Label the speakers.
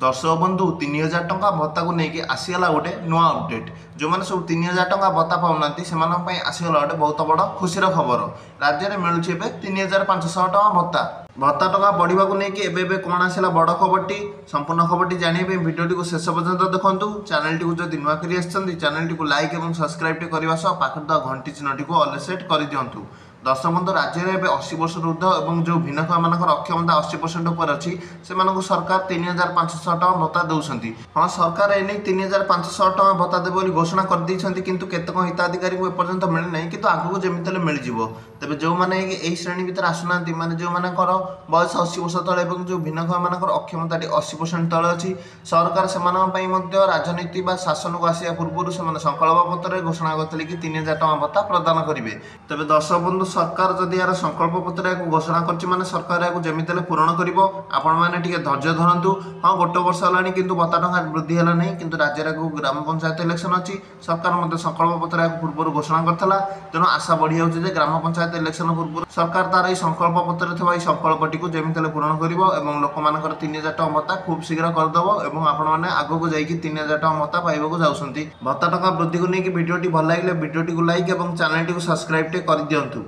Speaker 1: दर्शक बंधु 3000 टंका भत्ता को लेकिन आसीगला गोटे नुआ अपडेट। जो मैंने सब 3000 टंका भत्ता पाऊना से आसीगला गोटे बहुत बड़ खुशी खबर। राज्य में मिलूँ 3500 टंका भत्ता। भत्ता टंका बढ़ा को लेकिन एवं कौन आसला बड़ खबरटी संपूर्ण खबरटी जानते भिडियो को शेष पर्यंत देखूँ। चैनल टी जब नुआ कर चैनल टी लाइक और सब्सक्राइब करने सह पाखे घंटी चिन्हटी को ऑल सेट कर दिंतु। दर्शक बंधु राज्य में 80 वर्ष ऊर्ध्व और जो भिन्नक्षम मान अक्षमता 80% उपर अच्छी से सरकार 3500 टका भत्ता दौरान। हाँ सरकार एने 3500 टका भत्ता देवे घोषणा कर दी किंतु केतक हिताधिकारी को एपर्यंत मिलना कि आगू जमी मिल तेज जो मैंने यही श्रेणी भर आसुना माने जो मान बयस 80 वर्ष तले और जो भिन्नक्षम मान अक्षमता 80% तले अच्छी सरकार से राजनीति व शासन को आसा पूर्व से संकल्प पत्र घोषणा करते कि 3000 टका भत्ता प्रदान करेंगे। तेज दर्शक बंधु सरकार जदि यार संकल्प पत्र घोषणा कर सरकार या जमी पूरण कर धैर्य धरतु। हाँ गोटे वर्ष है कि भत्ता टंका वृद्धि है नहीं कि राज्य ग्राम पंचायत इलेक्शन अच्छी सरकार संकल्प पत्र पूर्व घोषणा करता तेणु आशा बढ़ी जाऊँगी ग्राम पंचायत इलेक्शन पूर्व सरकार तार यह संकल्प पत्र थी संकल्पटी को जमी पूरण कर लोक मान 3000 टका भत्ता खूब शीघ्र करदेव और आपण आगक जाकि 3000 टका भत्ता पाइबा जाऊँगी। भत्ता टंका वृद्धि को लेकिन भिडियोटी भल लगे भिडियोटी को लाइक और चैनल टी सब्सक्राइब कर दिंतु।